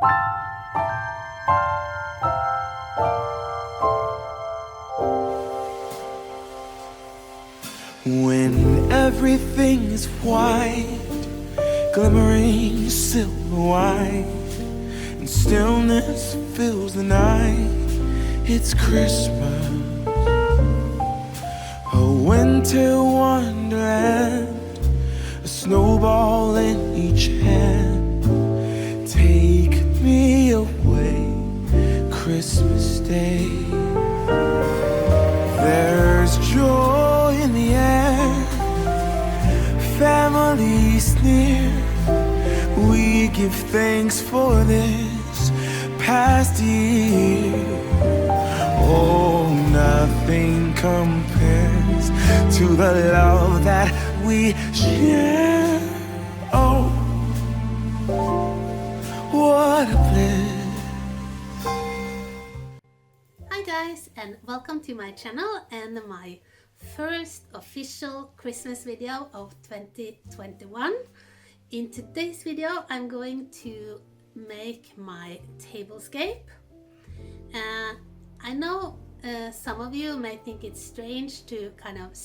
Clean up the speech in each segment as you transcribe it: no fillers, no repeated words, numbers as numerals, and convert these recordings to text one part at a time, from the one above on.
When everything is white, glimmering silver white, and stillness fills the night, it's Christmas, a winter wonderland, a snowball in each hand. Take me away, Christmas Day. There's joy in the air, families near. We give thanks for this past year. Oh, nothing compares to the love that we share. Oh, what a bliss. Hi guys, and welcome to my channel and my first official Christmas video of 2021. In today's video I'm going to make my tablescape. I know some of you may think it's strange to kind of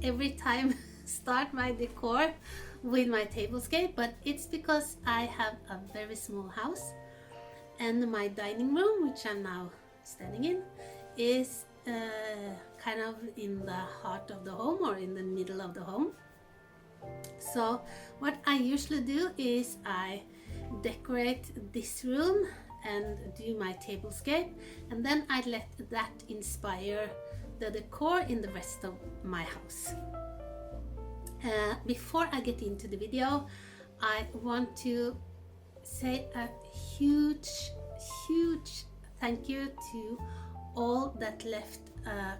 every time start my decor with my tablescape, but it's because I have a very small house. And my dining room, which I'm now standing in, is kind of in the heart of the home or in the middle of the home. So what I usually do is I decorate this room and do my tablescape, and then I let that inspire the decor in the rest of my house. Before I get into the video, I want to say a huge thank you to all that left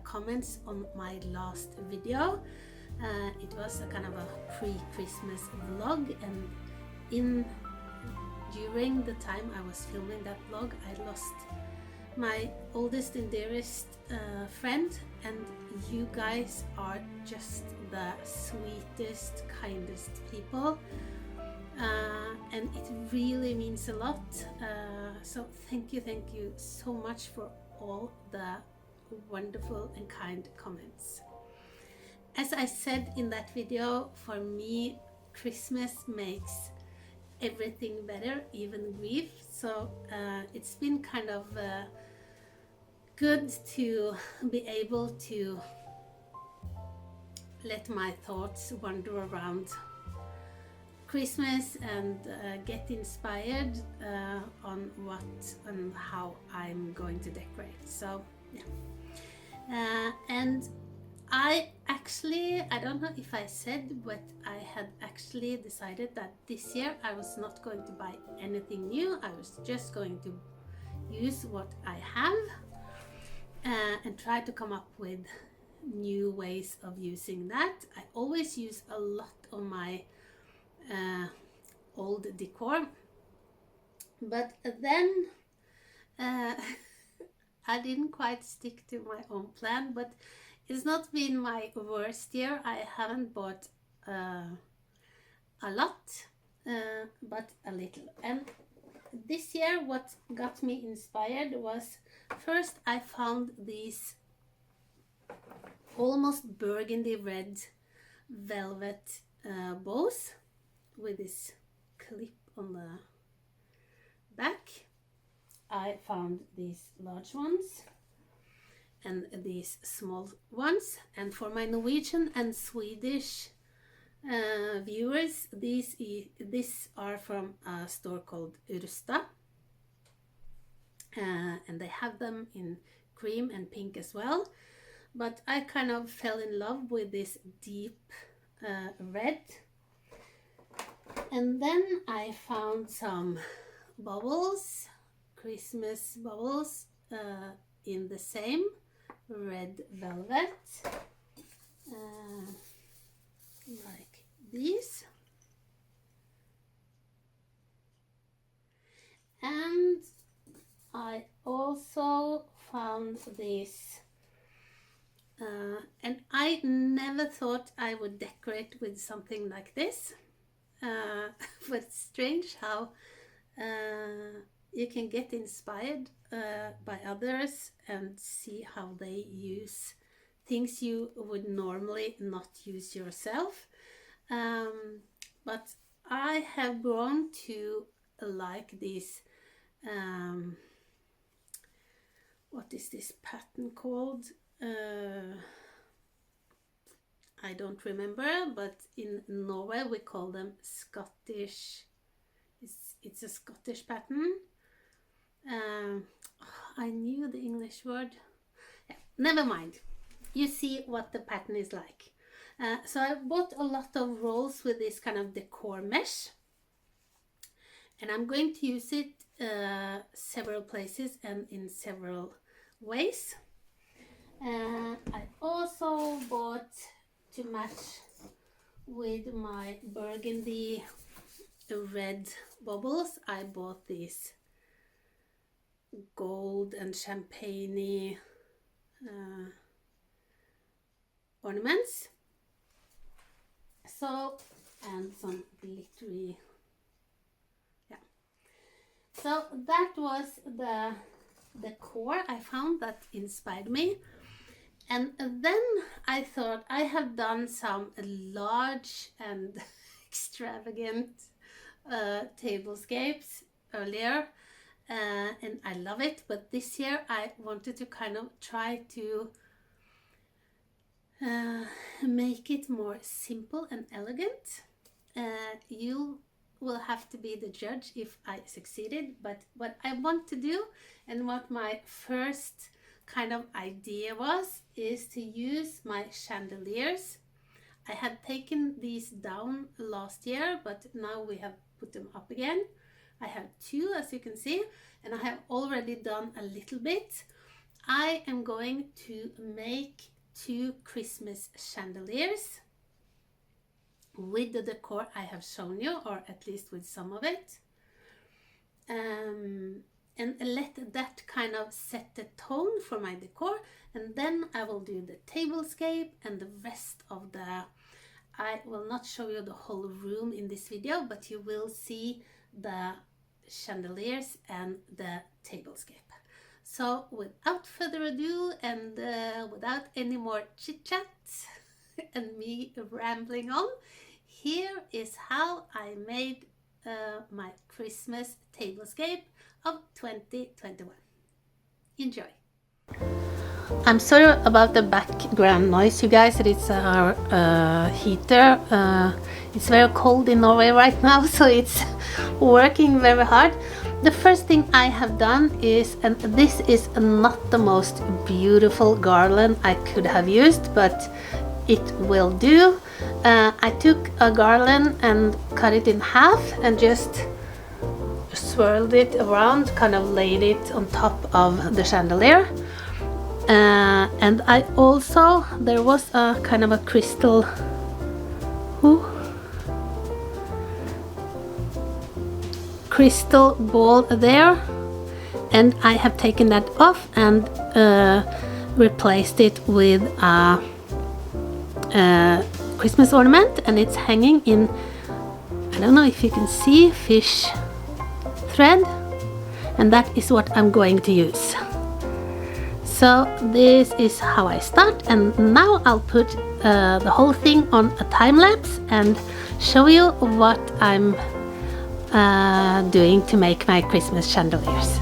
comments on my last video. It was a kind of a pre-Christmas vlog, and during the time I was filming that vlog, I lost my oldest and dearest friend, and you guys are just the sweetest, kindest people. And it really means a lot, so thank you so much for all the wonderful and kind comments. As I said in that video, for me Christmas makes everything better, even grief. So it's been kind of good to be able to let my thoughts wander around Christmas and get inspired on what and how I'm going to decorate. So yeah, and I don't know if I said, but I had actually decided that this year I was not going to buy anything new. I was just going to use what I have and try to come up with new ways of using that. I always use a lot of my old decor, but then I didn't quite stick to my own plan. But it's not been my worst year. I haven't bought a lot, but a little. And this year what got me inspired was, first I found these almost burgundy red velvet bows with this clip on the back. I found these large ones and these small ones, and for my Norwegian and Swedish viewers, these are from a store called Rusta, and they have them in cream and pink as well, but I kind of fell in love with this deep red. And then I found some bubbles, Christmas bubbles, in the same red velvet, like these. And I also found this, and I never thought I would decorate with something like this. But it's strange how You can get inspired by others and see how they use things you would normally not use yourself. But I have grown to like these, what is this pattern called? I don't remember, but in Norway we call them Scottish. It's a Scottish pattern. I knew the English word. Yeah, never mind. You see what the pattern is like. So I bought a lot of rolls with this kind of decor mesh, and I'm going to use it several places and in several ways. I also bought, to match with my burgundy red bubbles, I bought these gold and champagne ornaments. So, and some glittery. Yeah. So that was the decor I found that inspired me. And then I thought I have done some large and extravagant tablescapes earlier, and I love it, but this year I wanted to kind of try to make it more simple and elegant. You will have to be the judge if I succeeded, but what I want to do and what my first kind of idea was is to use my chandeliers. I had taken these down last year, but now we have put them up again. I have two, as you can see, and I have already done a little bit. I am going to make 2 Christmas chandeliers with the decor I have shown you, or at least with some of it. And let that kind of set the tone for my decor, and then I will do the tablescape and the rest of the, I will not show you the whole room in this video, but you will see the chandeliers and the tablescape. So without further ado, and without any more chit chat and me rambling on, here is how I made my Christmas tablescape of 2021. Enjoy. I'm sorry about the background noise, you guys. It's our heater. It's very cold in Norway right now, so it's working very hard. The first thing I have done is, and this is not the most beautiful garland I could have used, but it will do. I took a garland and cut it in half and just swirled it around, kind of laid it on top of the chandelier. And I also, there was a kind of a crystal ball there, and I have taken that off and replaced it with a Christmas ornament, and it's hanging in, I don't know if you can see, fish thread, and that is what I'm going to use. So this is how I start, and now I'll put the whole thing on a time lapse and show you what I'm doing to make my Christmas chandeliers.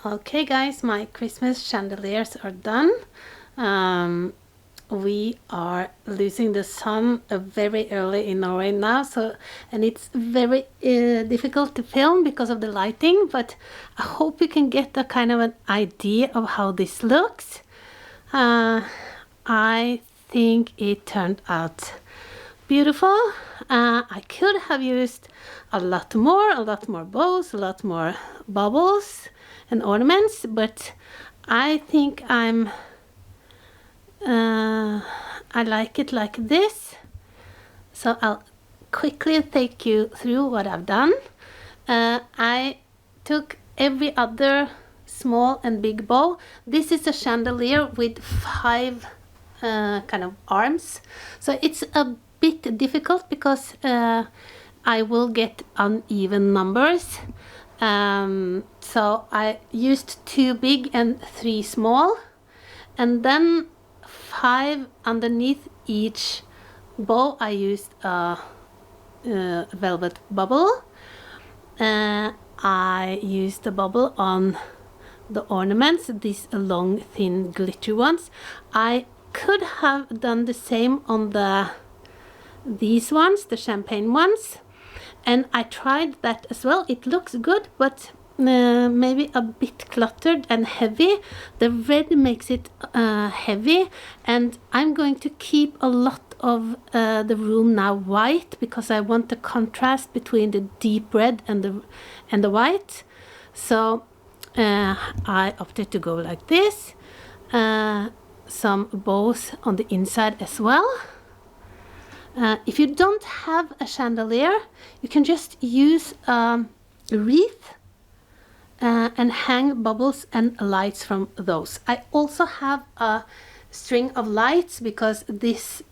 Okay guys, my Christmas chandeliers are done. We are losing the sun very early in Norway now, and it's very difficult to film because of the lighting, but I hope you can get a kind of an idea of how this looks. I think it turned out beautiful. I could have used a lot more bows, a lot more bubbles and ornaments, but I think I like it like this. So I'll quickly take you through what I've done. I took every other small and big bow. This is a chandelier with 5 kind of arms, so it's a bit difficult because I will get uneven numbers. So I used 2 big and 3 small, and then 5 underneath each bow. I used a velvet bubble. I used a bubble on the ornaments, these long thin glittery ones. I could have done the same on these ones, the champagne ones, and I tried that as well. It looks good, but maybe a bit cluttered and heavy. The red makes it heavy, and I'm going to keep a lot of the room now white because I want the contrast between the deep red and the white. So I opted to go like this. Some bows on the inside as well. If you don't have a chandelier, you can just use a wreath and hang bubbles and lights from those. I also have a string of lights because this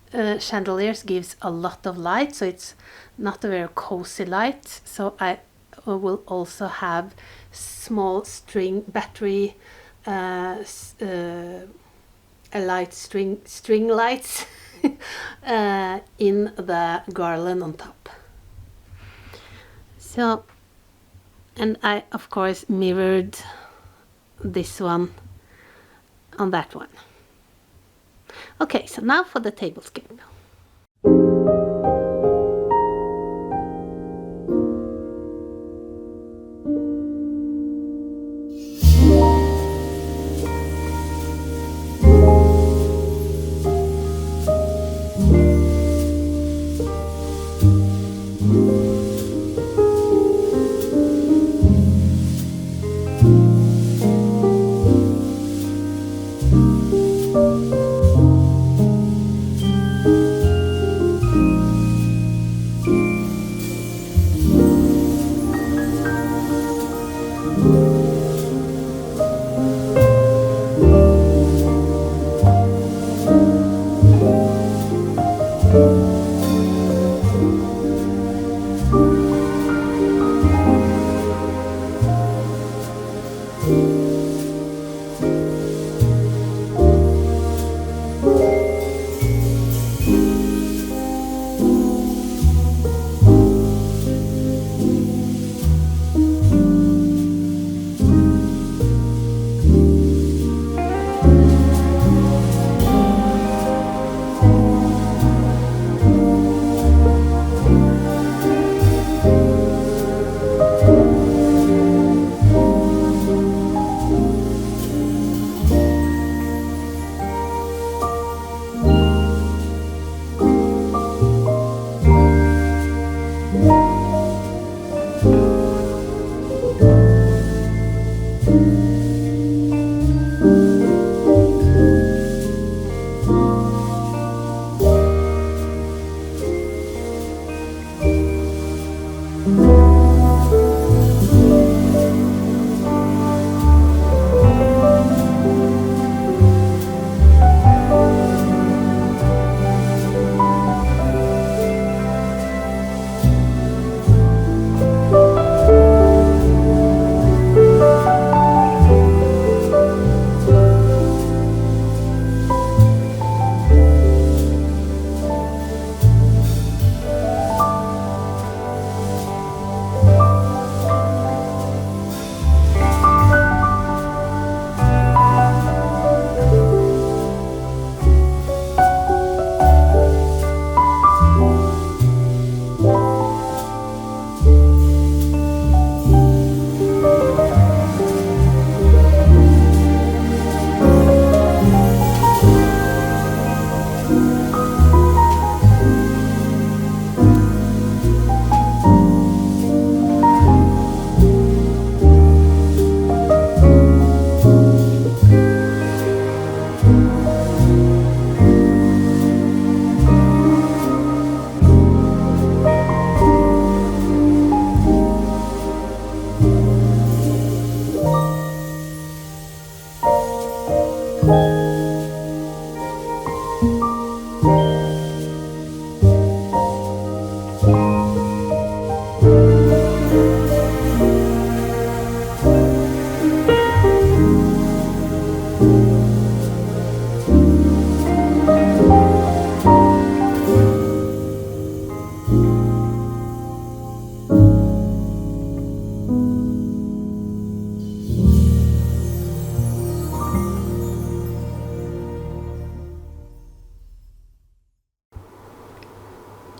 chandeliers gives a lot of light, so it's not a very cozy light. So I will also have small string battery light string lights in the garland on top. So, and I of course mirrored this one on that one. Okay, so now for the tablescape.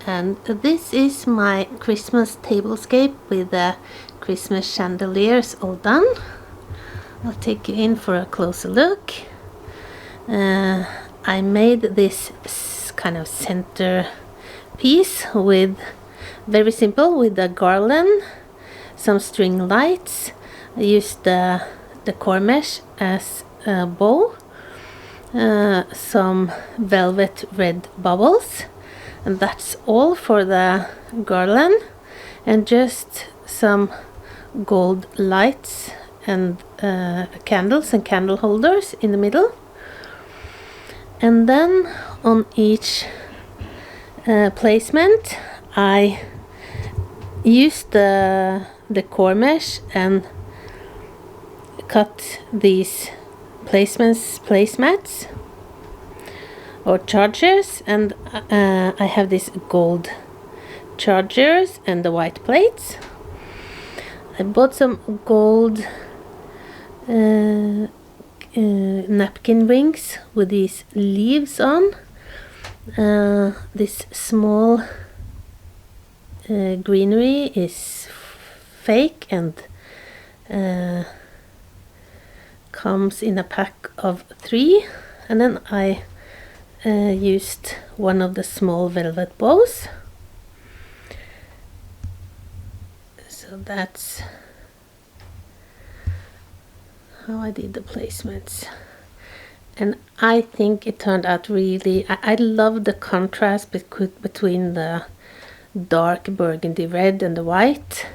and this is my Christmas Table Scape with the Christmas Chandeliers all done. I'll take you in for a closer look. I made this kind of center piece with very simple, with a garland, some string lights. I used the Decor mesh as a bow, some velvet red bubbles, and that's all for the garland, and just some gold lights and candles and candle holders in the middle. And then on each placement I used the Decor mesh and cut these placemats or chargers, and I have these gold chargers and the white plates. I bought some gold napkin rings with these leaves on. This small greenery is fake and comes in a pack of 3, and then I used one of the small velvet bows. So that's how I did the placements, and I think it turned out really, I love the contrast between the dark burgundy red and the white.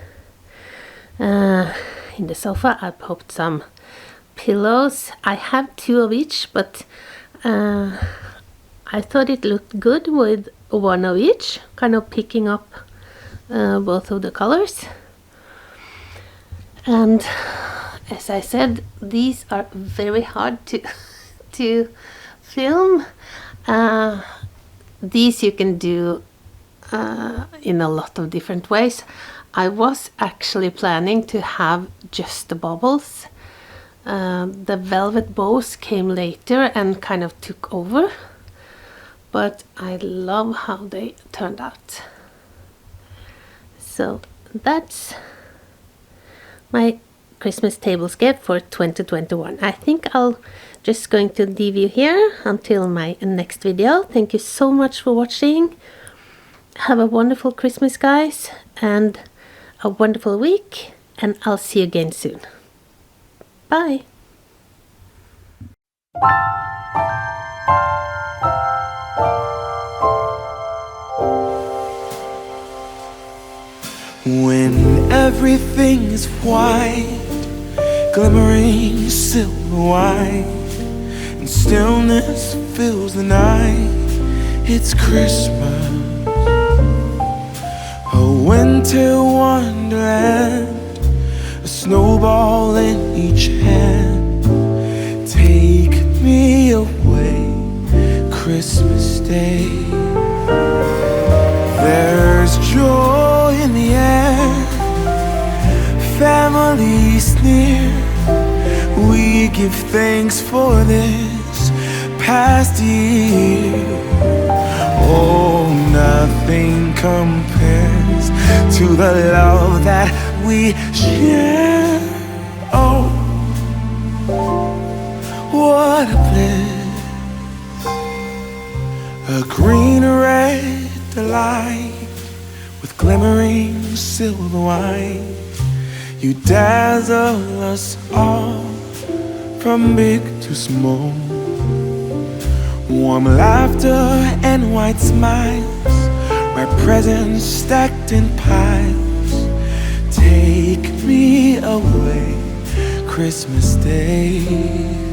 In the sofa I put some pillows. I have 2 of each, but I thought it looked good with 1 of each, kind of picking up both of the colors. And as I said, these are very hard to film. These you can do in a lot of different ways. I was actually planning to have just the bubbles. The velvet bows came later and kind of took over, but I love how they turned out. So that's my Christmas Table Scape for 2021. I think I'll just going to leave you here until my next video. Thank you so much for watching. Have a wonderful Christmas, guys, and a wonderful week, and I'll see you again soon. Bye. When everything is white, glimmering silver white, and stillness fills the night, it's Christmas, a winter wonderland, a snowball in each hand. Take me away, Christmas Day. There's joy in the air, family's near. We give thanks for this past year. Oh, nothing compares to the love that we share. Oh, what a bliss, a green red delight with glimmering silver white. You dazzle us all from big to small. Warm laughter and white smiles, my presents stacked in piles. Take me away, Christmas Day.